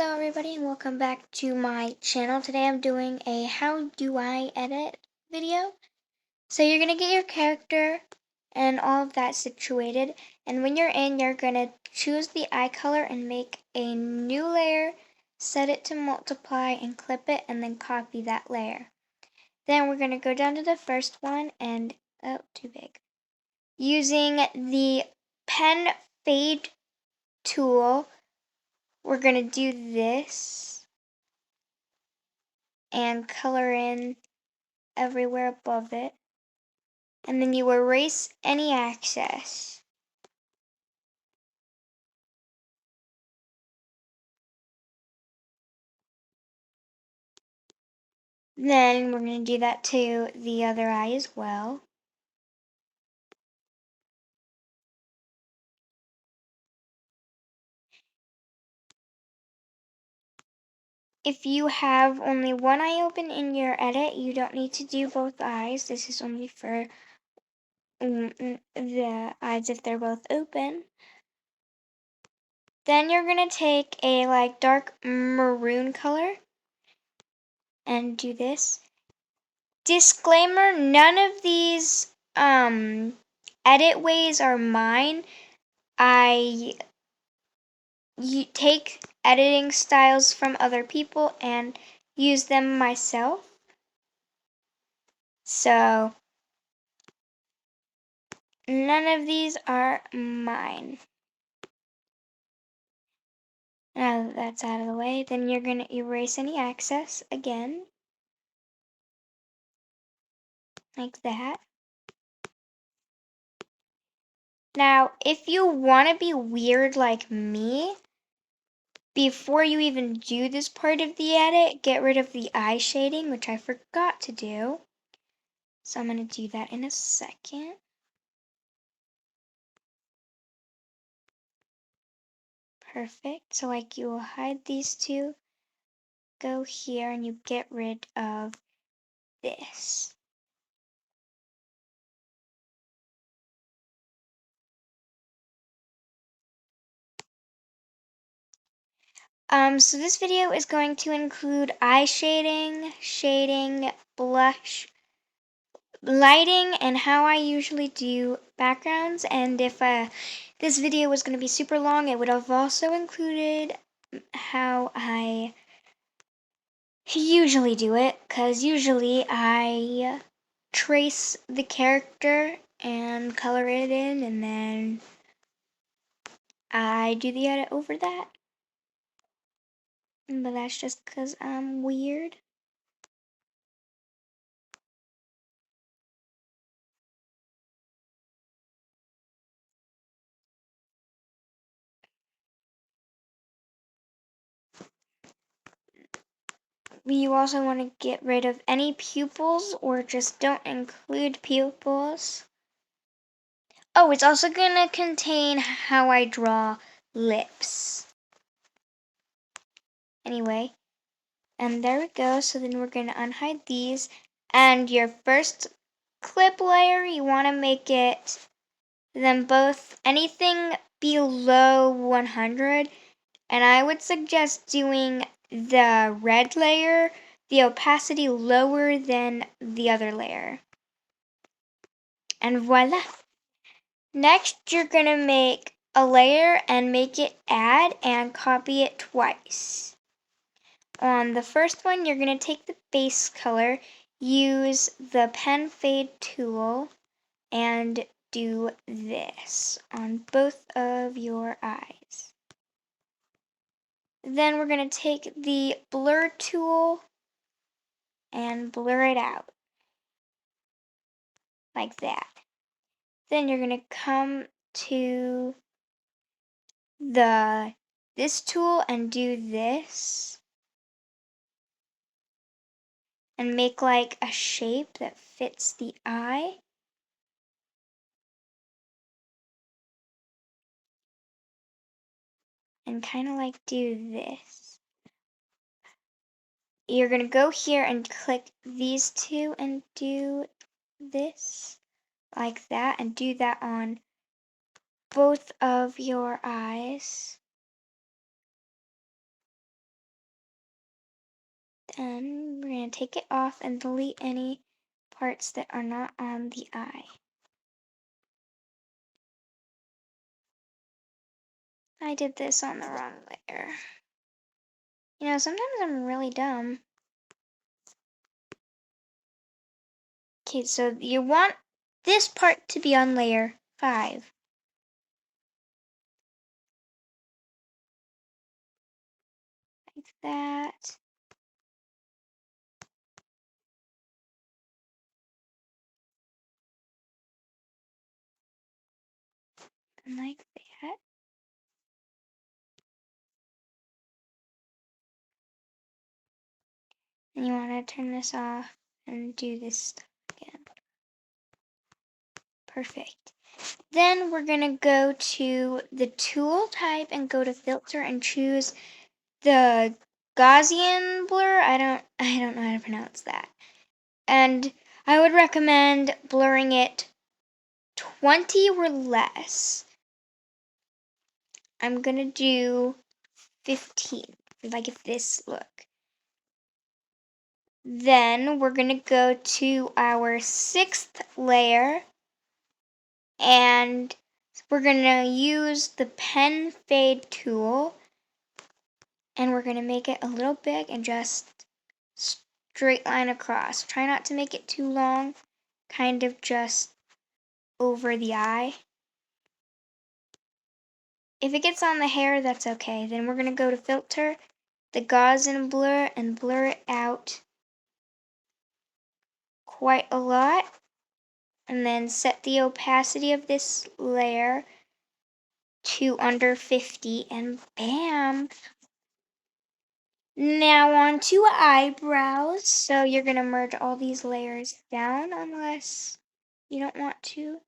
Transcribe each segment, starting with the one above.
Hello everybody and welcome back to my channel. Today I'm doing a how do I edit video. So you're going to get your character and all of that situated, and when you're in, you're going to choose the eye color and make a new layer, set it to multiply and clip it, and then copy that layer. Then we're going to go down to the first one and, oh, too big. Using the pen fade tool, we're going to do this and color in everywhere above it, and then you erase any excess. Then we're going to do that to the other eye as well. If you have only one eye open in your edit, you don't need to do both eyes. This is only for the eyes if they're both open. Then you're going to take a dark maroon color and do this. Disclaimer, none of these edit ways are mine. I take editing styles from other people and use them myself. So none of these are mine. Now that that's out of the way, then you're going to erase any excess again, like that. Now, if you want to be weird like me, before you even do this part of the edit, get rid of the eye shading, which I forgot to do. So I'm going to do that in a second. Perfect. So you will hide these two, go here, and you get rid of this. So this video is going to include eye shading, blush, lighting, and how I usually do backgrounds. And if this video was going to be super long, it would have also included how I usually do it, because usually I trace the character and color it in, and then I do the edit over that. But that's just because I'm weird. You also want to get rid of any pupils, or just don't include pupils. Oh, it's also going to contain how I draw lips. Anyway, and there we go. So then we're going to unhide these. And your first clip layer, you want to make it them both anything below 100. And I would suggest doing the red layer, the opacity lower than the other layer. And voila. Next, you're going to make a layer and make it add and copy it twice. On the first one, you're going to take the base color, use the pen fade tool, and do this on both of your eyes. Then we're going to take the blur tool and blur it out, like that. Then you're going to come to this tool and do this, and make like a shape that fits the eye. And kind of like do this. You're going to go here and click these two and do this, like that, and do that on both of your eyes. Then we're going to take it off and delete any parts that are not on the eye. I did this on the wrong layer. You know, sometimes I'm really dumb. Okay, so you want this part to be on layer 5. Like that. And like that. And you want to turn this off and do this stuff again. Perfect. Then we're going to go to the tool type and go to filter and choose the Gaussian blur. I don't know how to pronounce that. And I would recommend blurring it 20 or less. I'm going to do 15 if I get this look. Then we're going to go to our 6th layer and we're going to use the pen fade tool and we're going to make it a little big and just straight line across. Try not to make it too long, kind of just over the eye. If it gets on the hair, that's okay. Then we're going to go to filter, the Gaussian blur, and blur it out quite a lot. And then set the opacity of this layer to under 50 and bam. Now on to eyebrows. So you're going to merge all these layers down unless you don't want to.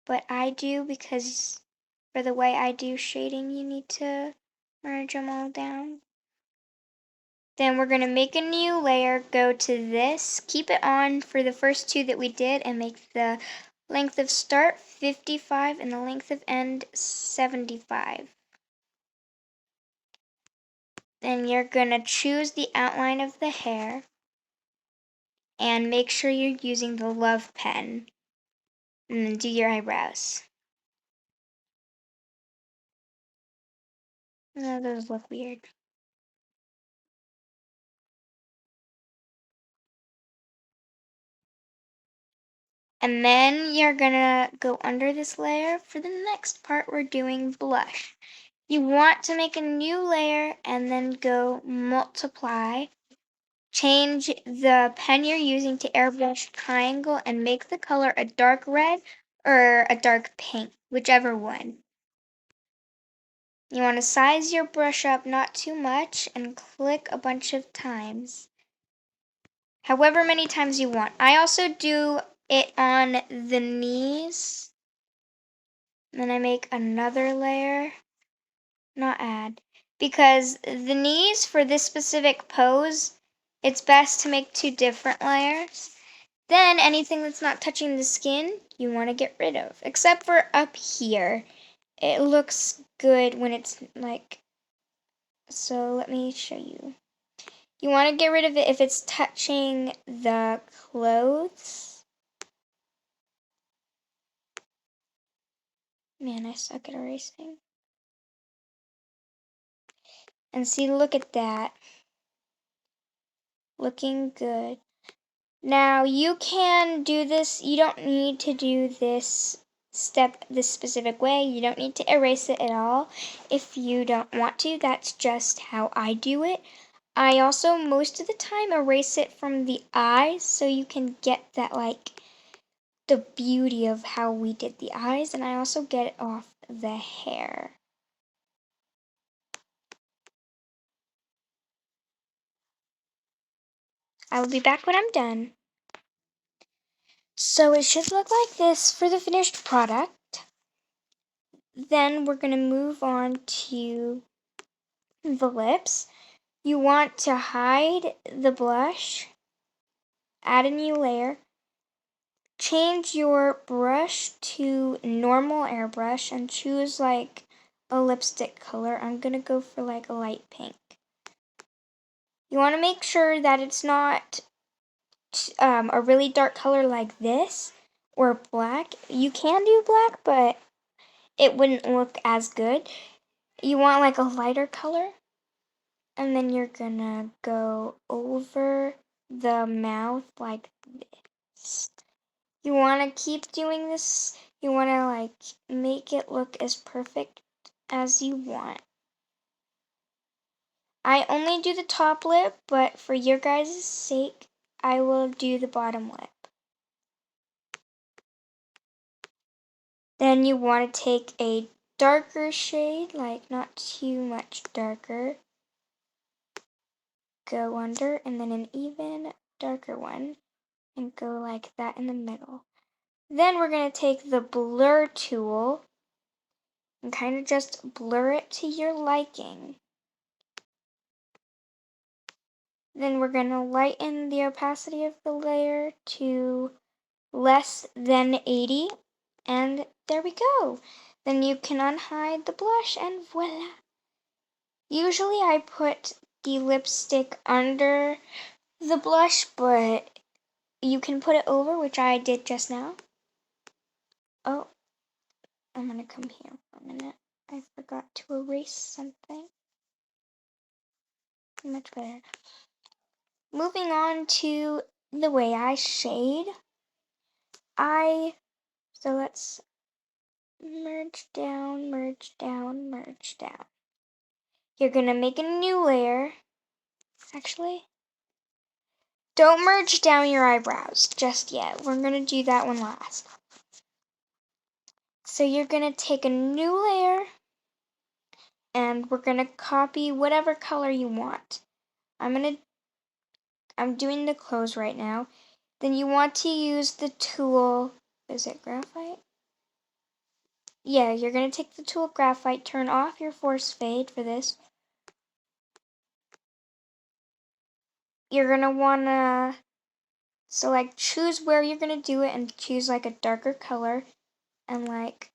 But I do because for the way I do shading, you need to merge them all down. Then we're going to make a new layer, go to this, keep it on for the first 2 that we did, and make the length of start 55 and the length of end 75. Then you're going to choose the outline of the hair and make sure you're using the Love pen. And then do your eyebrows. No, those look weird. And then you're gonna go under this layer. For the next part, we're doing blush. You want to make a new layer and then go multiply. Change the pen you're using to airbrush triangle and make the color a dark red or a dark pink, whichever one. You want to size your brush up not too much and click a bunch of times. However many times you want. I also do it on the knees. Then I make another layer. Not add. Because the knees for this specific pose, it's best to make 2 different layers. Then anything that's not touching the skin, you want to get rid of. Except for up here. It looks good when it's like... So let me show you. You want to get rid of it if it's touching the clothes. Man, I suck at erasing. And see, look at that. Looking good. Now, you can do this. You don't need to do this step this specific way. You don't need to erase it at all. If you don't want to, that's just how I do it. I also, most of the time, erase it from the eyes so you can get that, like, the beauty of how we did the eyes. And I also get it off the hair. I will be back when I'm done. So it should look like this for the finished product. Then we're going to move on to the lips. You want to hide the blush, add a new layer, change your brush to normal airbrush and choose like a lipstick color. I'm going to go for like a light pink. You want to make sure that it's not a really dark color like this or black. You can do black, but it wouldn't look as good. You want like a lighter color, and then you're gonna go over the mouth like this. You want to keep doing this. You want to like make it look as perfect as you want. I only do the top lip, but for your guys' sake, I will do the bottom lip. Then you want to take a darker shade, like not too much darker. Go under, and then an even darker one, and go like that in the middle. Then we're going to take the blur tool and kind of just blur it to your liking. Then we're going to lighten the opacity of the layer to less than 80. And there we go. Then you can unhide the blush and voila. Usually I put the lipstick under the blush, but you can put it over, which I did just now. Oh, I'm gonna come here for a minute. I forgot to erase something. Much better. Moving on to the way I shade. So let's merge down, merge down, merge down. You're gonna make a new layer. Actually, don't merge down your eyebrows just yet. We're gonna do that one last. So you're gonna take a new layer and we're gonna copy whatever color you want. I'm doing the clothes right now. Then you want to use the tool, is it graphite? Yeah, you're gonna take the tool graphite, turn off your force fade for this. You're gonna wanna choose where you're gonna do it and choose like a darker color and like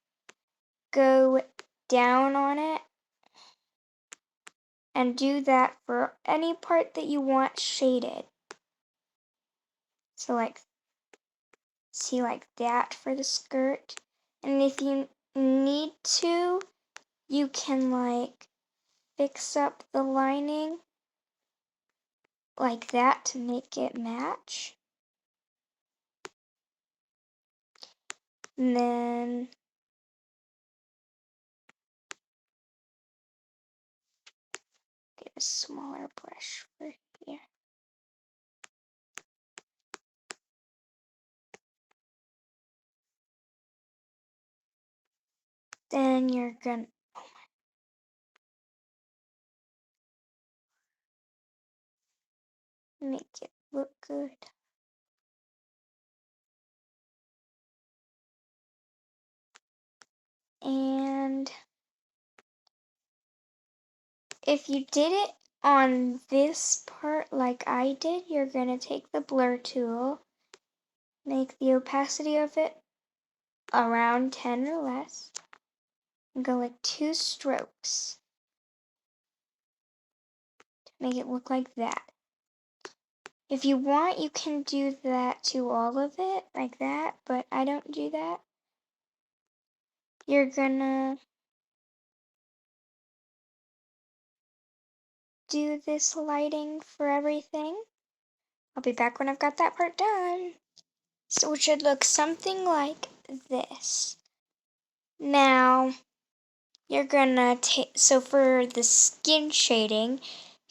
go down on it and do that for any part that you want shaded. So like see like that for the skirt. And if you need to, you can like fix up the lining like that to make it match. And then get a smaller brush for here. Then you're gonna make it look good. And if you did it on this part like I did, you're gonna take the blur tool, make the opacity of it around 10 or less, and go like 2 strokes to make it look like that. If you want, you can do that to all of it like that, but I don't do that. You're gonna do this lighting for everything. I'll be back when I've got that part done. So it should look something like this. Now, you're gonna take, so for the skin shading,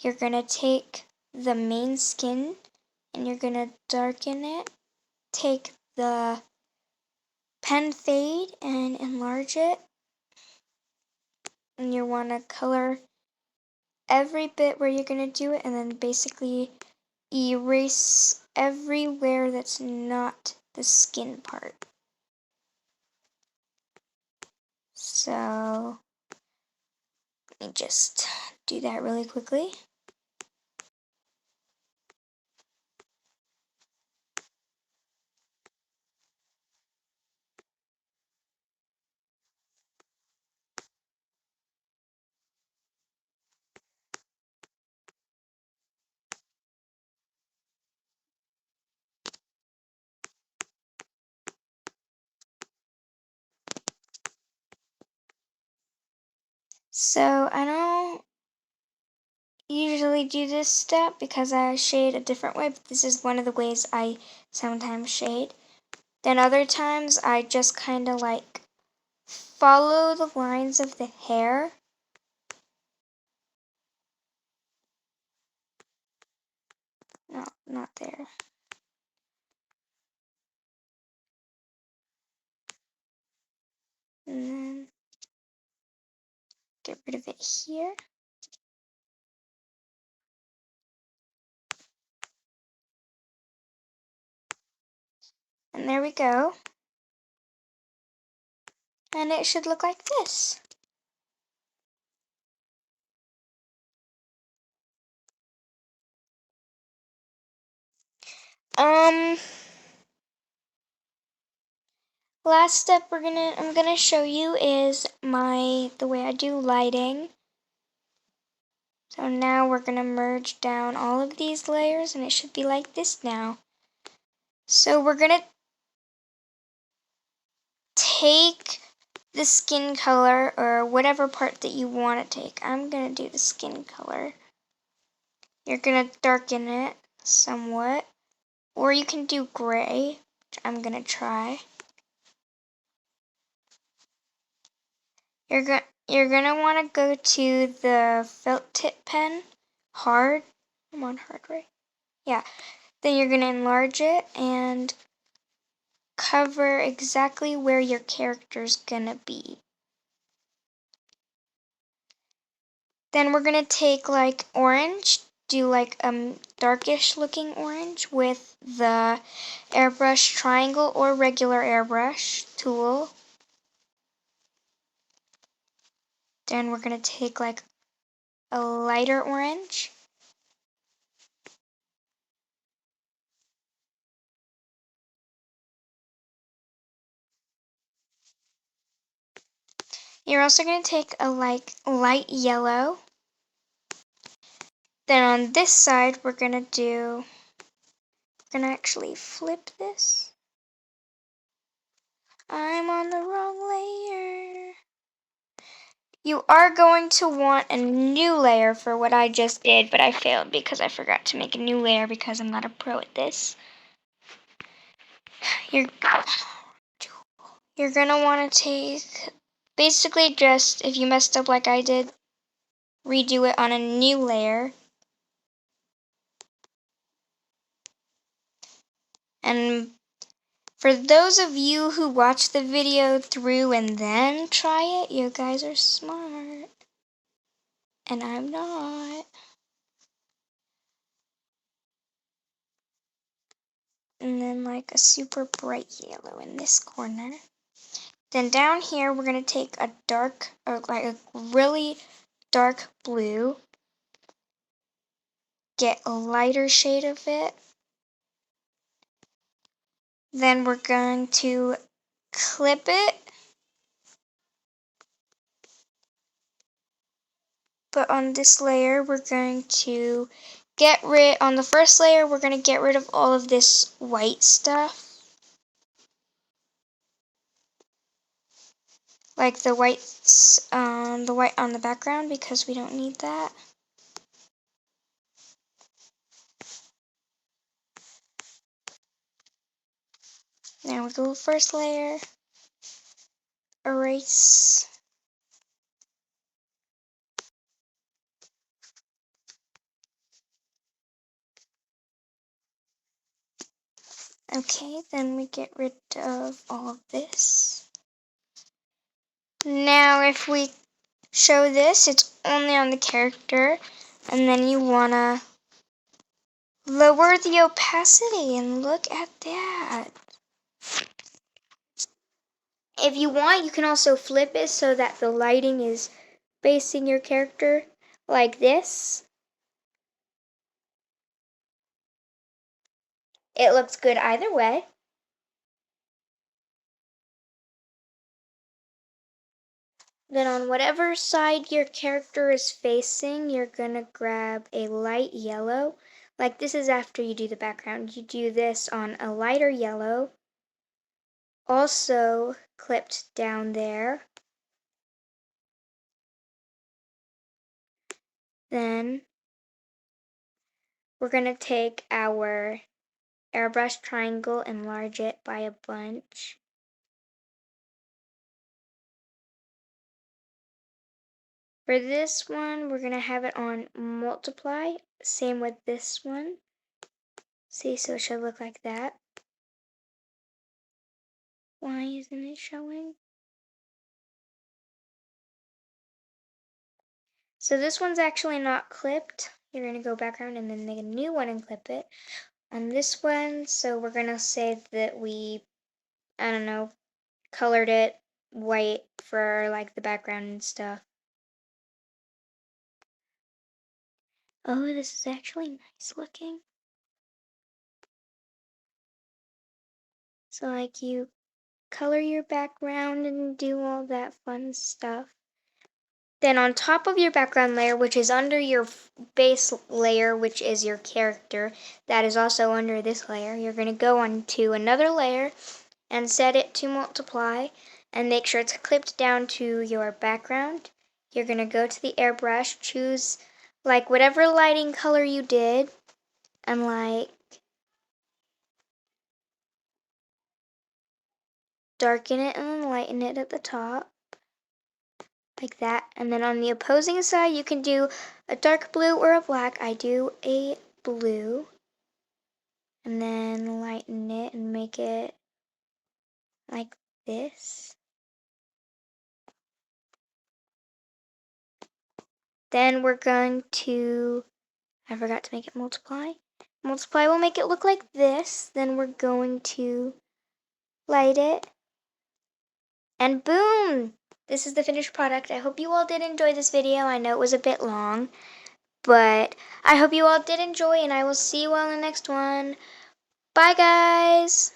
you're gonna take the main skin and you're gonna darken it. Take the pen fade and enlarge it. And you wanna color every bit where you're gonna do it and then basically erase everywhere that's not the skin part. So let me just do that really quickly. So I don't usually do this step because I shade a different way, but this is one of the ways I sometimes shade. Then other times I just kind of like follow the lines of the hair. No, not there. And then get rid of it here. And there we go. And it should look like this. Um, last step I'm gonna show you is the way I do lighting. So now we're gonna merge down all of these layers and it should be like this now. So we're gonna take the skin color or whatever part that you want to take. I'm gonna do the skin color. You're gonna darken it somewhat, or you can do gray, which I'm gonna try. You're gonna want to go to the felt tip pen, hard. I'm on hard, right? Yeah. Then you're gonna enlarge it and cover exactly where your character's gonna be. Then we're gonna take like orange, do like darkish looking orange with the airbrush triangle or regular airbrush tool. Then we're gonna take like a lighter orange. You're also gonna take a like light yellow. Then on this side, we're gonna actually flip this. I'm on the wrong layer. You are going to want a new layer for what I just did, but I failed because I forgot to make a new layer because I'm not a pro at this. You're, you're gonna want to take, basically just, if you messed up like I did, redo it on a new layer. And for those of you who watch the video through and then try it, you guys are smart. And I'm not. And then like a super bright yellow in this corner. Then down here, we're going to take a dark, or like a really dark blue, get a lighter shade of it. Then we're going to clip it. But on this layer, we're going to on the first layer, we're going to get rid of all of this white stuff. Like the white on the background, because we don't need that. Now we go first layer, erase. Okay, then we get rid of all of this. Now if we show this, it's only on the character, and then you wanna lower the opacity and look at that. If you want, you can also flip it so that the lighting is facing your character like this. It looks good either way. Then on whatever side your character is facing, you're gonna grab a light yellow. Like this is after you do the background. You do this on a lighter yellow, also clipped down there. Then we're going to take our airbrush triangle, enlarge it by a bunch. For this one, we're going to have it on multiply. Same with this one. See, so it should look like that. Why isn't it showing? So this one's actually not clipped. You're going to go background and then make a new one and clip it. On this one, so we're going to say that we, I don't know, colored it white for like the background and stuff. Oh, this is actually nice looking. So like you color your background and do all that fun stuff. Then on top of your background layer, which is under your base layer, which is your character, that is also under this layer, you're going to go on to another layer and set it to multiply and make sure it's clipped down to your background. You're going to go to the airbrush, choose like whatever lighting color you did, and like darken it and then lighten it at the top. Like that. And then on the opposing side, you can do a dark blue or a black. I do a blue. And then lighten it and make it like this. Then we're going to, I forgot to make it multiply. Multiply will make it look like this. Then we're going to light it. And boom! This is the finished product. I hope you all did enjoy this video. I know it was a bit long, but I hope you all did enjoy, and I will see you all in the next one. Bye, guys!